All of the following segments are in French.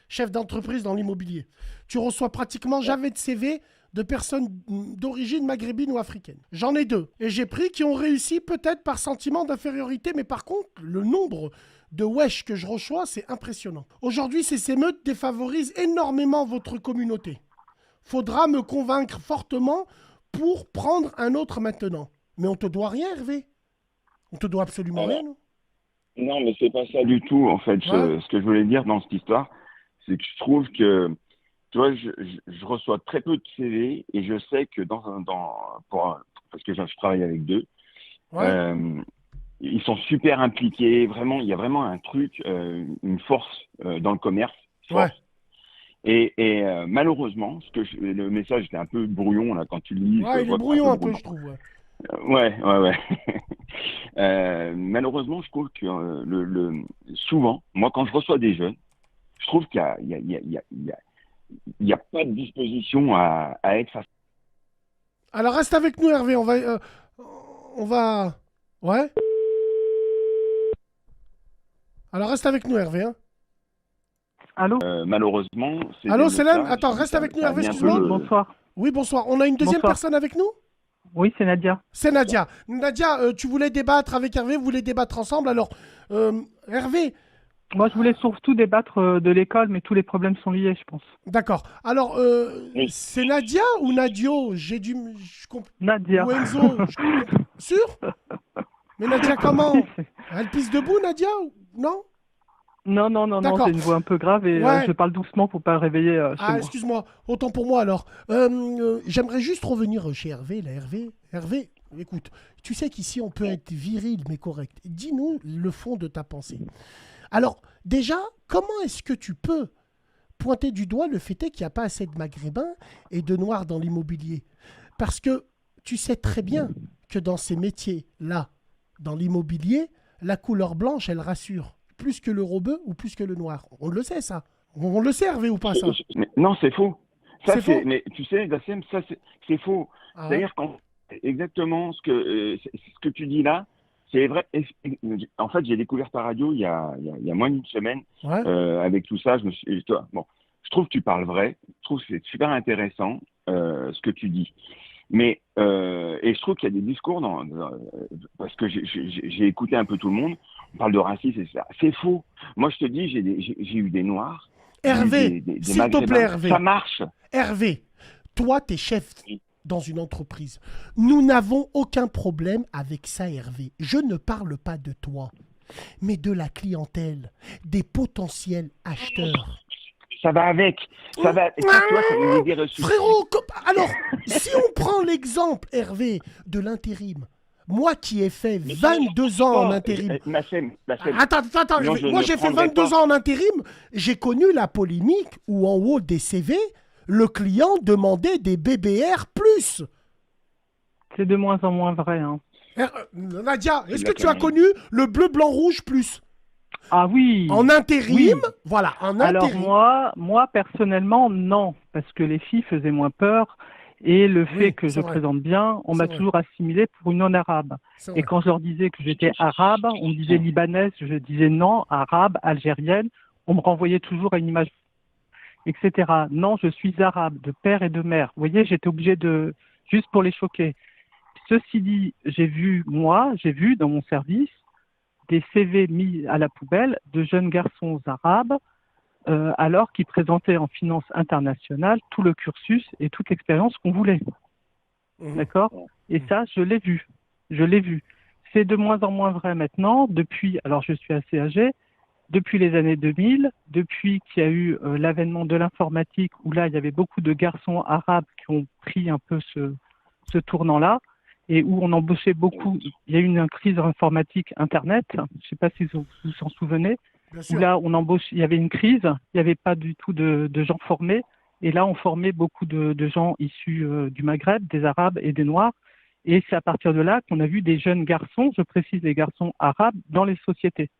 chef d'entreprise dans l'immobilier. Tu reçois pratiquement jamais de CV de personnes d'origine maghrébine ou africaine. J'en ai 2. Et j'ai pris qui ont réussi peut-être par sentiment d'infériorité, mais par contre, le nombre de wesh que je reçois, c'est impressionnant. Aujourd'hui, ces émeutes défavorisent énormément votre communauté. Faudra me convaincre fortement pour prendre un autre maintenant. Mais on te doit rien, Hervé. On te doit absolument Alors, rien, non? non, mais c'est pas ça du tout, en fait. Ouais. Ce que je voulais dire dans cette histoire, c'est que je trouve que, tu vois, je reçois très peu de CV et je sais que parce que je travaille avec deux, Ouais. euh, ils sont super impliqués. Vraiment, il y a vraiment un truc, une force dans le commerce, Ouais. force. Malheureusement, le message était un peu brouillon là quand tu le lis, Ouais, je il est vois que c'est un brouillon peu un peu, brouillon. je trouve. Ouais. Ouais, ouais, ouais. Malheureusement, je trouve que souvent, moi, quand je reçois des jeunes, je trouve qu'il y a, il y a, il y a, il y a, il y a- il y a pas de disposition à être face. Alors reste avec nous, Hervé. On va. Ouais. Alors reste avec nous, Hervé. Hein. Allô? Malheureusement, ces Allô, Selem? émeutes-là, Attends, reste avec nous, ça a Hervé, mis un excuse-moi. Oui, peu. bonsoir. Oui, bonsoir. On a une deuxième Bonsoir. personne avec nous? Oui, c'est Nadia. C'est Nadia. Nadia, tu voulais débattre avec Hervé, vous voulez débattre ensemble. Alors, Hervé, Moi, je voulais surtout débattre de l'école, mais tous les problèmes sont liés, je pense. d'accord. Alors, Oui. c'est Nadia ou Nadio? J'ai dû. Nadia. Ou Enzo? Sûr? Mais Nadia, Oui, comment? Elle pisse debout, Nadia? Non? Non, non, non, non, D'accord. j'ai une voix un peu grave et Ouais. je parle doucement pour pas réveiller chez Ah, moi. excuse-moi. Autant pour moi alors. J'aimerais juste revenir chez Hervé. Là, Hervé, Hervé, écoute, tu sais qu'ici on peut être viril mais correct. Dis-nous le fond de ta pensée. Alors, déjà, comment est-ce que tu peux pointer du doigt le fait est qu'il n'y a pas assez de maghrébins et de noirs dans l'immobilier? Parce que tu sais très bien que dans ces métiers-là, dans l'immobilier, la couleur blanche, elle rassure. Plus que le robeux ou plus que le noir. On le sait, ça. On le sait, Hervé, ou pas, ça? Non, c'est faux. C'est faux? Mais tu sais, Dassem, c'est faux. Ah ouais? C'est-à-dire exactement ce que tu dis là, c'est vrai. En fait, j'ai découvert ta radio il y a moins d'une semaine. Ouais? Avec tout ça, bon, je trouve que tu parles vrai. Je trouve que c'est super intéressant ce que tu dis. Et je trouve qu'il y a des discours parce que j'ai écouté un peu tout le monde. On parle de racisme et ça. C'est faux. Moi, je te dis, j'ai eu des noirs, j'ai eu Hervé, des s'il te plaît, maghrébins. Ça Hervé. marche. Hervé, toi, t'es chef dans une entreprise. Nous n'avons aucun problème avec ça, Hervé. Je ne parle pas de toi, mais de la clientèle, des potentiels acheteurs. Ça va avec. Ça va. Et ça, tu vois, c'est une idée reçue. Frérot, alors, si on prend l'exemple, Hervé, de l'intérim, moi qui ai fait Mais sinon, j'en 22 prendrai ans en pas. intérim, Massem. attends, Sinon, je moi ne j'ai fait prendrai 22 pas. ans en intérim, j'ai connu la polémique où en haut des CV, le client demandait des BBR plus. C'est de moins en moins vrai, hein. Nadia, C'est est-ce de que la tu as connerie. connu le bleu, blanc, rouge plus? Ah oui, En intérim, oui. voilà, en Alors intérim. moi personnellement, non, parce que les filles faisaient moins peur et le fait Oui, que c'est je vrai, présente bien, on c'est m'a vrai, toujours assimilé pour une non-arabe. c'est Et vrai. quand je leur disais que j'étais arabe, on me disait libanaise, je disais non, arabe, algérienne, on me renvoyait toujours à une image, etc. Non, je suis arabe, de père et de mère. Vous voyez, j'étais obligé de, juste pour les choquer. Ceci dit, j'ai vu dans mon service des CV mis à la poubelle de jeunes garçons arabes alors qu'ils présentaient en finance internationale tout le cursus et toute l'expérience qu'on voulait. Mhm. D'accord? Et ça, je l'ai vu. Je l'ai vu. C'est de moins en moins vrai maintenant, alors je suis assez âgé, depuis les années 2000, depuis qu'il y a eu l'avènement de l'informatique, où là, il y avait beaucoup de garçons arabes qui ont pris un peu ce tournant-là, et où on embauchait beaucoup. Il y a eu une crise informatique Internet, je ne sais pas si vous vous en souvenez, Bien où sûr. là, il y avait une crise, il n'y avait pas du tout de gens formés, et là, on formait beaucoup de gens issus du Maghreb, des Arabes et des Noirs, et c'est à partir de là qu'on a vu des jeunes garçons, je précise les garçons arabes, dans les sociétés.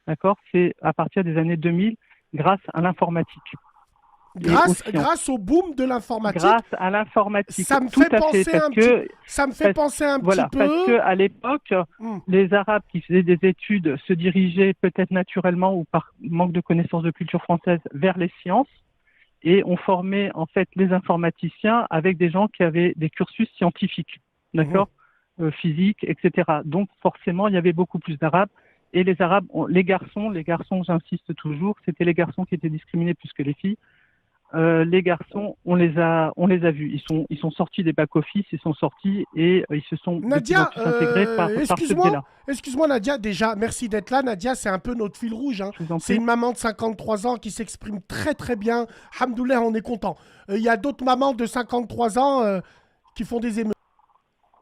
D'accord? C'est à partir des années 2000 grâce à l'informatique. et aux sciences. Grâce au boom de l'informatique, Grâce à l'informatique. ça me Tout fait à fait, penser parce un que petit, ça me fait penser un voilà, petit parce peu. que à l'époque, Hmm. les Arabes qui faisaient des études se dirigeaient peut-être naturellement ou par manque de connaissances de culture française vers les sciences et on formait en fait les informaticiens avec des gens qui avaient des cursus scientifiques, d'accord, physique, etc. Donc forcément, il y avait beaucoup plus d'Arabes et les Arabes, les garçons, j'insiste toujours, c'était les garçons qui étaient discriminés plus que les filles. Les garçons, on les a vus. Ils sont sortis des back-office, ils sont sortis et ils se sont de plus en Nadia, plus intégrés par ce biais-là. excuse-moi Nadia, déjà, merci d'être là. Nadia, c'est un peu notre fil rouge. Hein. Je vous en C'est prie. une maman de 53 ans qui s'exprime très très bien. Hamdoulilah, on est content. Il y a d'autres mamans de 53 ans qui font des émeutes.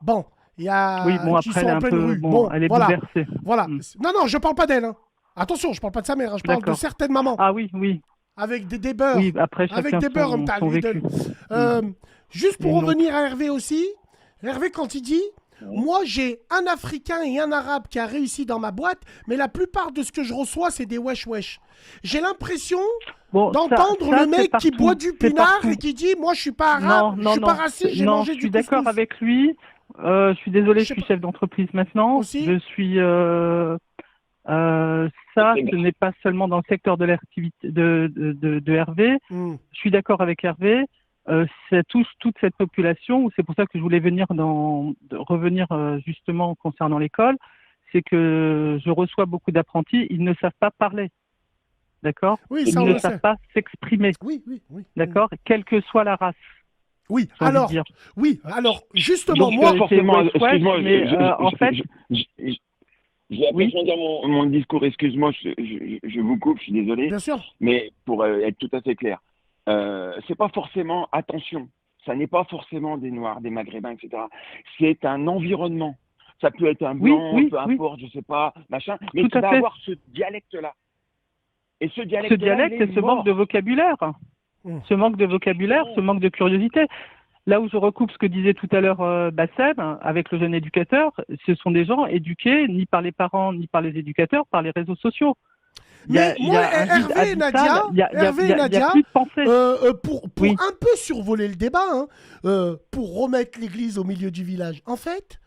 Bon, il y a Oui, bon, qui après, sont elle est en un pleine peu, rue. bon, elle est voilà, bouleversée. voilà. Hmm. Non, je parle pas d'elle. Hein. Attention, je parle pas de sa mère. Hein. Je parle de D'accord. certaines mamans Ah oui, oui, avec des beurs. oui. Après, Avec chacun des beurs, son, t'as son Lidl. vécu. Juste Et pour une revenir à Hervé aussi, Hervé quand il dit moi j'ai un Africain et un Arabe qui a réussi dans ma boîte, mais la plupart de ce que je reçois c'est des wesh wesh. J'ai l'impression Bon, d'entendre ça, le mec c'est qui partout, boit du c'est pinard partout. et qui dit moi je suis pas Non, arabe, je non, suis pas non, raciste, j'ai non, mangé je du suis d'accord couscous. avec lui. Je suis désolé, Je je sais suis pas. chef d'entreprise maintenant. Aussi Je suis ça, ce n'est pas seulement dans le secteur de l'activité de Hervé. Hmm. Je suis d'accord avec Hervé. Ça touche toute cette population. C'est pour ça que je voulais revenir justement concernant l'école. C'est que je reçois beaucoup d'apprentis. Ils ne savent pas parler, d'accord. Oui, Ils ça on ne le savent sait. pas s'exprimer, Oui. d'accord. Quelle que soit la race, Oui, j'ai envie de alors, dire. justement, Donc, moi, pas forcément, c'est wesh, excuse-moi, mais en fait, je vais oui. approfondir mon discours, excuse-moi, je vous coupe, je suis désolé, bien sûr. mais pour être tout à fait clair, c'est pas forcément, attention, ça n'est pas forcément des Noirs, des Maghrébins, etc. C'est un environnement. Ça peut être un Oui, blanc, oui, peu oui. importe, je sais pas, machin, mais Tout qui à va fait. avoir ce dialecte-là. Et ce Ce dialecte-là, dialecte il est et ce manque mort. de vocabulaire. Ce manque de vocabulaire, ce manque de curiosité. Là où je recoupe ce que disait tout à l'heure Bassem, avec le jeune éducateur, ce sont des gens éduqués ni par les parents ni par les éducateurs, par les réseaux sociaux. Mais moi, un vide Hervé et Nadia, abyssal, il y a Nadia, plus de pensée. pour Oui. un peu survoler le débat, hein, pour remettre l'église au milieu du village, en fait,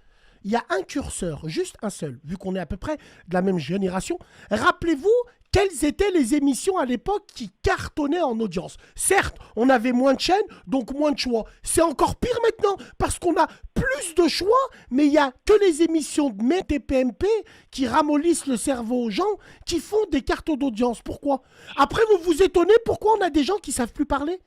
il y a un curseur, juste un seul, vu qu'on est à peu près de la même génération. Rappelez-vous quelles étaient les émissions à l'époque qui cartonnaient en audience. Certes, on avait moins de chaînes, donc moins de choix. C'est encore pire maintenant, parce qu'on a plus de choix, mais il n'y a que les émissions de TPMP qui ramollissent le cerveau aux gens, qui font des cartes d'audience. Pourquoi? Après, vous vous étonnez pourquoi on a des gens qui savent plus parler?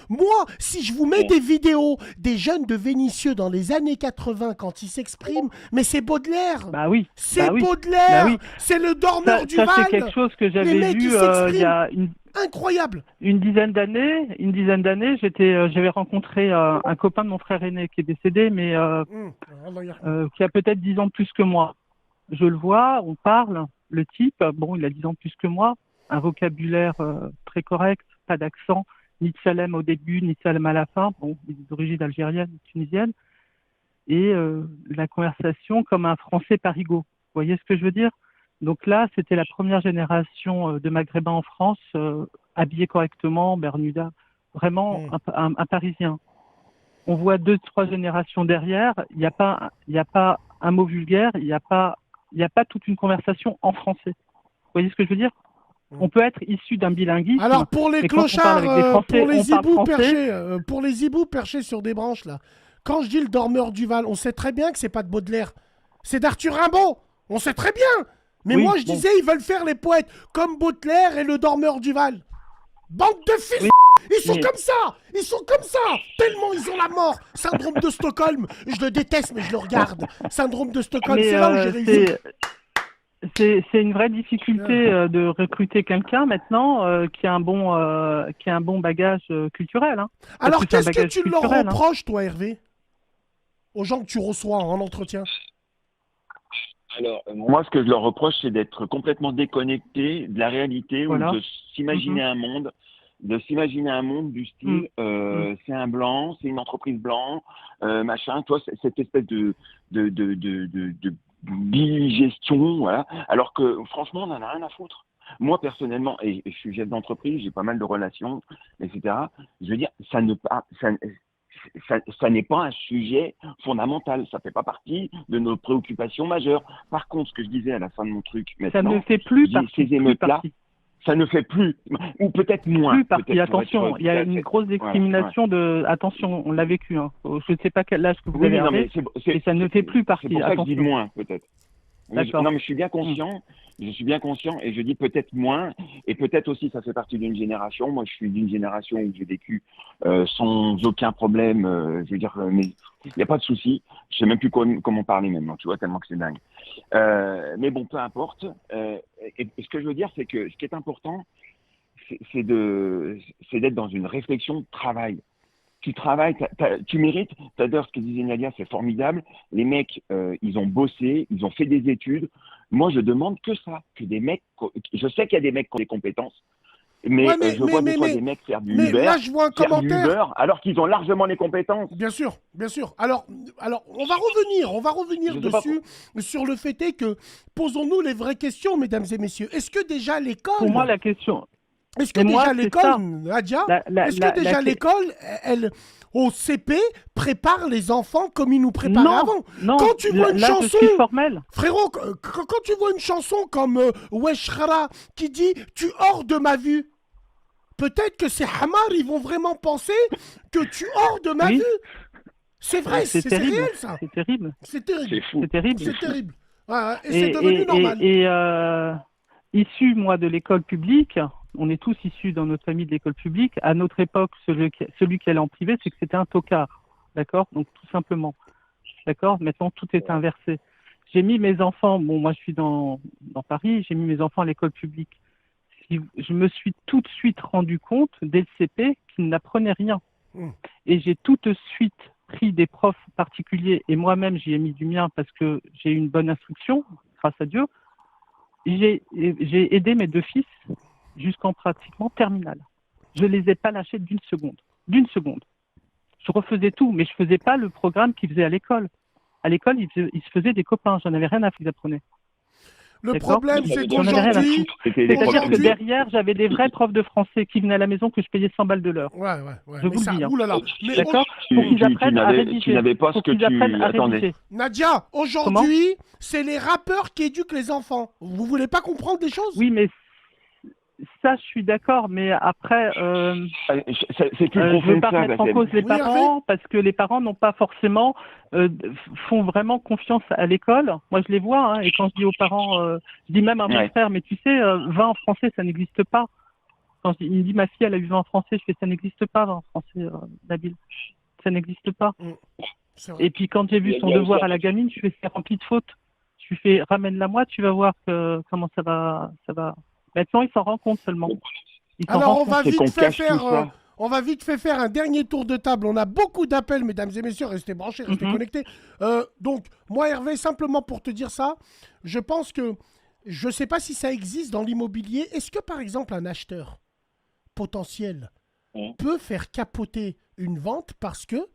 Moi, si je vous mets des vidéos des jeunes de Vénissieux dans les années 80 quand ils s'expriment, mais c'est Baudelaire. Bah oui. C'est bah oui. Baudelaire. Bah oui. C'est le dormeur du Ça Val. c'est quelque chose que Les j'avais mecs, vu ils il y s'expriment. a Incroyable. une dizaine d'années. J'avais rencontré un copain de mon frère aîné qui est décédé, mais qui a peut-être 10 ans de plus que moi. Je le vois, on parle. Le type, bon, il a 10 ans de plus que moi, un vocabulaire très correct, pas d'accent, ni de Salem au début, ni de Salem à la fin. Bon, il est d'origine algérienne, tunisienne. Et la conversation comme un français parigot. Vous voyez ce que je veux dire? Donc là, c'était la première génération de Maghrébins en France, habillés correctement, Bermuda, vraiment un Parisien. On voit 2-3 générations derrière, il n'y a pas un mot vulgaire, il n'y a pas toute une conversation en français. Vous voyez ce que je veux dire? On peut être issu d'un bilinguisme. Alors pour les mais quand on clochards, parle avec des Français, pour les on parle hiboux français. perchés, pour les hiboux perchés sur des branches là. Quand je dis le dormeur du Val, on sait très bien que c'est pas de Baudelaire, c'est d'Arthur Rimbaud. On sait très bien. Mais Oui, moi je bon. disais ils veulent faire les poètes comme Baudelaire et le dormeur du Val. Bande de fils. Oui. Ils sont Mais- comme ça. Ils sont comme ça. Tellement ils ont la mort. Syndrome de Stockholm. Je le déteste mais je le regarde. Syndrome de Stockholm. Mais C'est là où j'ai réussi. c'est une vraie difficulté de recruter quelqu'un maintenant qui a un bon bagage culturel. Hein. Alors que c'est un qu'est-ce que bagage tu leur culturel, hein. reproches toi Hervé? Aux gens que tu reçois en entretien. Alors, moi, ce que je leur reproche, c'est d'être complètement déconnecté de la réalité Voilà. ou de s'imaginer un monde, du style, c'est un blanc, c'est une entreprise blanc, machin, toi, cette espèce de digestion, voilà. Alors que, franchement, on en a rien à foutre. Moi, personnellement, et je suis chef d'entreprise, j'ai pas mal de relations, etc. Je veux dire, ça n'est pas un sujet fondamental. Ça fait pas partie de nos préoccupations majeures. Par contre, ce que je disais à la fin de mon truc, Ça maintenant, ne fait plus je dis, partie. ces émeutes-là, ça ne fait plus, ou peut-être moins. Plus partie. peut-être pour Attention, être il y a efficace. une grosse discrimination de. Attention, on l'a vécu. Hein. Je ne sais pas quel âge que vous Oui, avez, non, Hervé, mais et ça ne fait plus c'est partie. pour ça que je dis Attention. moins, peut-être. D'accord. Non, mais je suis bien conscient. Je suis bien conscient et je dis peut-être moins. Et peut-être aussi, ça fait partie d'une génération. Moi, je suis d'une génération où j'ai vécu sans aucun problème. Je veux dire, mais il n'y a pas de souci. Je sais même plus comment parler maintenant. Tu vois, tellement que c'est dingue. Mais bon, peu importe. Et ce que je veux dire, c'est que ce qui est important, c'est d'être dans une réflexion de travail. Tu travailles, tu mérites. T'adores ce que disait Nadia, c'est formidable. Les mecs, ils ont bossé, ils ont fait des études. Moi, je demande que ça, que des mecs. Je sais qu'il y a des mecs qui ont des compétences, mais, Ouais, je vois des fois des mecs faire du mais Uber, là, je vois un commentaire. alors qu'ils ont largement les compétences. Bien sûr, bien sûr. Alors, on va revenir Je sais pas dessus sur le fait est que posons-nous les vraies questions, mesdames et messieurs. Est-ce que déjà l'école, Pour moi, la question. est-ce que Et moi, déjà c'est l'école, ça. Nadia, est-ce que La déjà l'école, elle, au CP, prépare les enfants comme ils nous préparaient Non, avant? non. Quand tu vois une là, chanson, je suis formel. frérot, quand tu vois une chanson comme Wesh Khara qui dit tu hors de ma vue, peut-être que ces Hamar, ils vont vraiment penser que tu hors de ma Oui. vue. C'est vrai, c'est terrible. réel ça. C'est terrible. C'est terrible. C'est fou. C'est terrible. C'est terrible. Ouais, et c'est devenu normal. Issu, moi, de l'école publique, on est tous issus dans notre famille de l'école publique. À notre époque, celui qui allait en privé, c'est que c'était un tocard. D'accord? Donc, tout simplement. D'accord? Maintenant, tout est inversé. J'ai mis mes enfants, bon, moi, je suis dans Paris, j'ai mis mes enfants à l'école publique. Je me suis tout de suite rendu compte, dès le CP, qu'ils n'apprenaient rien. Et j'ai tout de suite pris des profs particuliers, et moi-même, j'y ai mis du mien parce que j'ai eu une bonne instruction, grâce à Dieu. J'ai aidé mes deux fils jusqu'en pratiquement terminale. Je les ai pas lâchés d'une seconde. D'une seconde. Je refaisais tout, mais je faisais pas le programme qu'ils faisaient à l'école. À l'école, ils se faisaient des copains. J'en avais rien à foutre, ils apprenaient. Le problème, c'est J'en avais rien à qu'aujourd'hui... foutre. C'est-à-dire que derrière, j'avais des vrais profs de français qui venaient à la maison que je payais 100 balles de l'heure. Ouais. Je vous le dis. Oulala. Mais d'accord? Pour qu'ils apprennent à rédiger. Tu n'avais pas ce que tu attendais. Nadia, aujourd'hui, c'est les rappeurs qui éduquent les enfants. Vous voulez pas comprendre des choses? Oui, mais ça, je suis d'accord, mais après, c'est plus je ne profond veux que pas ça. remettre en cause les parents, parce que les parents n'ont pas forcément, font vraiment confiance à l'école. Moi, je les vois, hein, et quand je dis aux parents, je dis même à mon frère, mais tu sais, 20 en français, ça n'existe pas. Quand il me dit, ma fille, elle a eu 20 en français, je fais, ça n'existe pas, 20 en français, Nabil. Ça n'existe pas. Et puis, quand j'ai vu son devoir à la gamine, je fais, c'est rempli de fautes. Je lui fais, ramène-la moi, tu vas voir comment ça va. Maintenant, il s'en rend compte seulement. Alors, on va vite fait faire un dernier tour de table. On a beaucoup d'appels, mesdames et messieurs. Restez branchés, restez connectés. Donc, moi, Hervé, simplement pour te dire ça, je pense que, je ne sais pas si ça existe dans l'immobilier. Est-ce que, par exemple, un acheteur potentiel peut faire capoter une vente parce que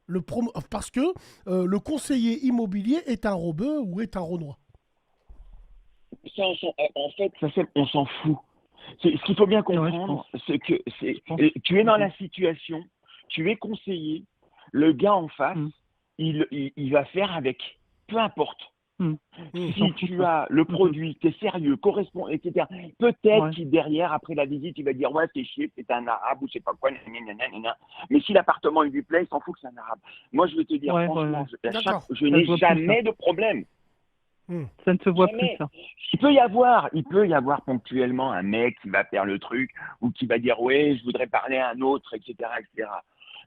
le conseiller immobilier est un rebeu ou est un renois? En fait, on s'en fout. Ce qu'il faut bien comprendre, c'est que tu es dans la situation, tu es conseiller, le gars en face, il va faire avec, peu importe. Si tu as le produit, tu es sérieux, correspond, etc. Peut-être qu'il derrière, après la visite, il va dire ouais, t'es chier, c'est un arabe ou je sais pas quoi, mais si l'appartement il lui plaît, il s'en fout que c'est un arabe. Moi, je vais te dire, franchement, je n'ai jamais de problème. Ça ne se voit plus, ça. Il peut y avoir ponctuellement un mec qui va faire le truc ou qui va dire ouais, je voudrais parler à un autre, etc.,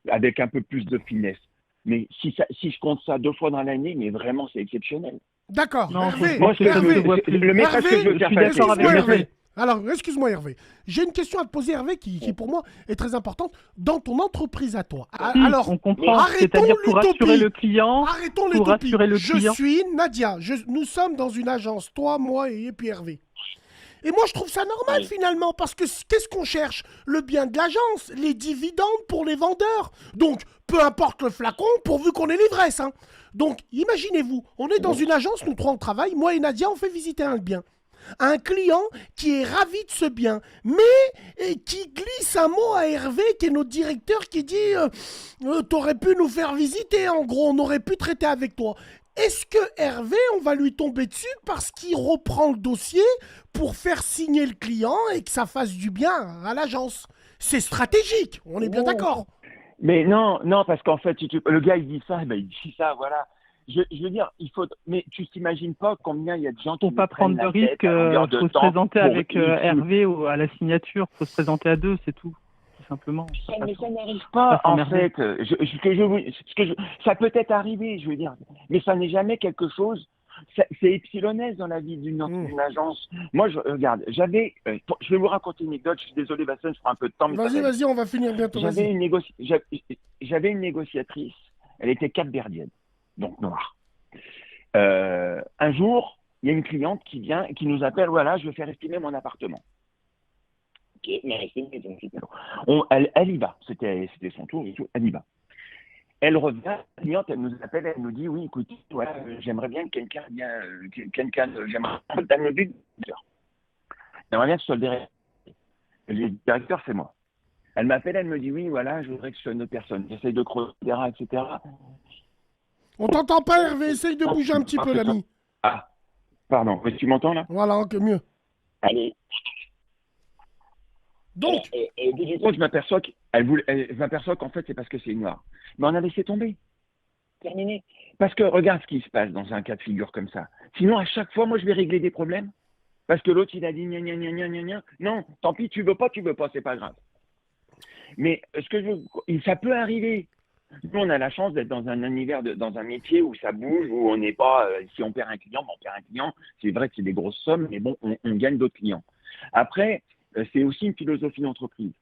avec un peu plus de finesse. Mais si je compte ça 2 fois dans l'année, mais vraiment, c'est exceptionnel. D'accord. Hervé, moi, le message que je veux faire passer. Alors, excuse-moi Hervé. J'ai une question à te poser, Hervé, qui pour moi est très importante. Dans ton entreprise à toi. Alors, on comprend. C'est-à-dire pour rassurer le client. Arrêtons l'utopie. Je suis Nadia. Nous sommes dans une agence, toi, moi et puis Hervé. Et moi, je trouve ça normal finalement, parce que qu'est-ce qu'on cherche? Le bien de l'agence, les dividendes pour les vendeurs. Donc, peu importe le flacon, pourvu qu'on ait l'ivresse. Hein. Donc, imaginez-vous, on est dans une agence, nous trois on travaille, moi et Nadia, on fait visiter un bien. Un client qui est ravi de ce bien, mais qui glisse un mot à Hervé, qui est notre directeur, qui dit t'aurais pu nous faire visiter, en gros, on aurait pu traiter avec toi. Est-ce que Hervé, on va lui tomber dessus parce qu'il reprend le dossier pour faire signer le client et que ça fasse du bien à l'agence? C'est stratégique, on est bien d'accord. Mais non, parce qu'en fait, le gars, il dit ça, il dit ça, voilà. Je veux dire, mais tu t'imagines pas combien il y a de gens qui Pour pas prendre de risque, il faut se présenter avec Hervé à la signature, il faut se présenter à deux, c'est tout simplement. Mais ça n'arrive pas, en fait. Ça peut être arrivé, je veux dire, mais ça n'est jamais quelque chose. C'est épsilonès dans la vie d'une agence. Moi, regarde, je vais vous raconter une anecdote. Je suis désolé, Bastien, je prends un peu de temps. Vas-y, on va finir bientôt. J'avais une négociatrice. Elle était capverdienne, donc noire. Un jour, il y a une cliente qui vient et qui nous appelle. Voilà, je veux faire estimer mon appartement. Ok, mais elle y va. C'était son tour et tout. Elle y va. Elle revient, la cliente, elle nous appelle, elle nous dit oui, écoutez, voilà, j'aimerais bien que quelqu'un vienne, j'aimerais bien que ce soit le directeur. Le directeur, c'est moi. Elle m'appelle, elle me dit oui, voilà, je voudrais que ce soit une autre personne. J'essaye de creuser, etc. On t'entend pas, Hervé, essaye de bouger un petit peu, l'ami. Ah, pardon, mais tu m'entends là? Voilà, encore mieux. Allez. Donc, je m'aperçois qu'en fait, c'est parce que c'est une noire. Mais on a laissé tomber. Terminé. Parce que regarde ce qui se passe dans un cas de figure comme ça. Sinon, à chaque fois, moi, je vais régler des problèmes. Parce que l'autre, il a dit gna gna gna gna gna gna. Non, tant pis, tu veux pas, c'est pas grave. Mais ça peut arriver. Nous, on a la chance d'être dans un univers, dans un métier où ça bouge, où on n'est pas, si on perd un client, on perd un client. C'est vrai que c'est des grosses sommes, mais bon, on gagne d'autres clients. Après, c'est aussi une philosophie d'entreprise.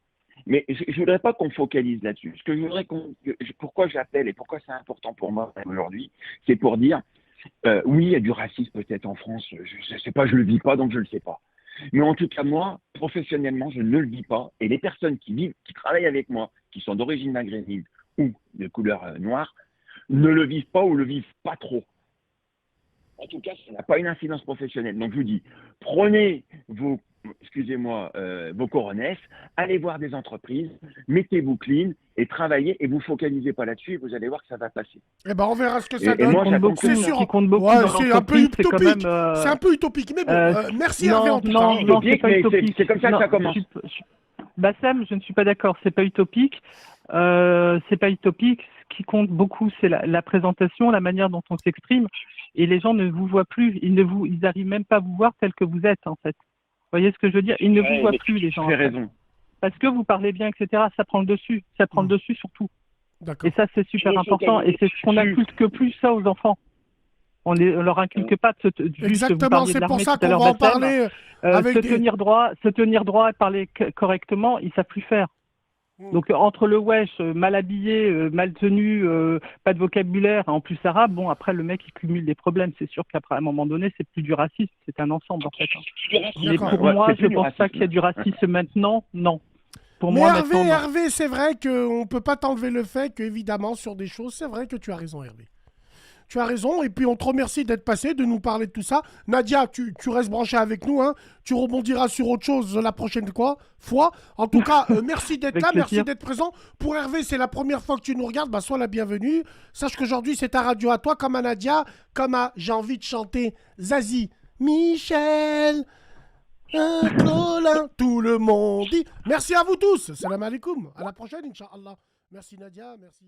Mais je ne voudrais pas qu'on focalise là-dessus. Ce que je voudrais pourquoi j'appelle et pourquoi c'est important pour moi aujourd'hui, c'est pour dire, oui, il y a du racisme peut-être en France, je ne sais pas, je ne le vis pas, donc je ne le sais pas. Mais en tout cas, moi, professionnellement, je ne le vis pas. Et les personnes qui travaillent avec moi, qui sont d'origine maghrébine ou de couleur noire, ne le vivent pas ou le vivent pas trop. En tout cas, ça n'a pas une incidence professionnelle. Donc, je vous dis, prenez vos coronesses, allez voir des entreprises, mettez-vous clean et travaillez et vous focalisez pas là-dessus et vous allez voir que ça va passer. Eh ben, on verra ce que ça donne. Et moi, c'est sûr. Qui compte beaucoup c'est un peu utopique. C'est un peu utopique. Mais bon, merci Hervé en tout cas. Non, c'est pas utopique. C'est comme ça que ça commence. Sam, je ne suis pas d'accord. C'est pas utopique. C'est pas utopique. Ce qui compte beaucoup, c'est la présentation, la manière dont on s'exprime. Et les gens ne vous voient plus. Ils n'arrivent même pas à vous voir tel que vous êtes, en fait. Vous voyez ce que je veux dire? Ils ne vous voient plus, les gens. Tu as raison. Parce que vous parlez bien, etc. Ça prend le dessus. Ça prend le dessus surtout. D'accord. Et ça, c'est super important. Et c'est ce qu'on inculque plus ça aux enfants. On leur inculque pas exactement, c'est pour ça qu'on va en parler avec se tenir droit et parler correctement, ils savent plus faire. Donc entre le wesh, mal habillé, mal tenu, pas de vocabulaire, en plus arabe, bon après le mec il cumule des problèmes. C'est sûr qu'après à un moment donné c'est plus du racisme, c'est un ensemble en fait. Mais pour moi je pense pas qu'il y a du racisme maintenant, non. Pour mais moi, Hervé, c'est vrai qu'on peut pas t'enlever le fait qu'évidemment sur des choses, c'est vrai que tu as raison Hervé. Tu as raison, et puis on te remercie d'être passé, de nous parler de tout ça. Nadia, tu restes branchée avec nous, hein. Tu rebondiras sur autre chose la prochaine fois. En tout cas, merci d'être là, merci d'être présent. Pour Hervé, c'est la première fois que tu nous regardes, bah, sois la bienvenue. Sache qu'aujourd'hui, c'est ta radio à toi, comme à Nadia, comme à, j'ai envie de chanter, Zazie, Michel, Colin, tout le monde dit. Merci à vous tous, salam alaikum. À la prochaine, Inch'Allah. Merci Nadia, merci...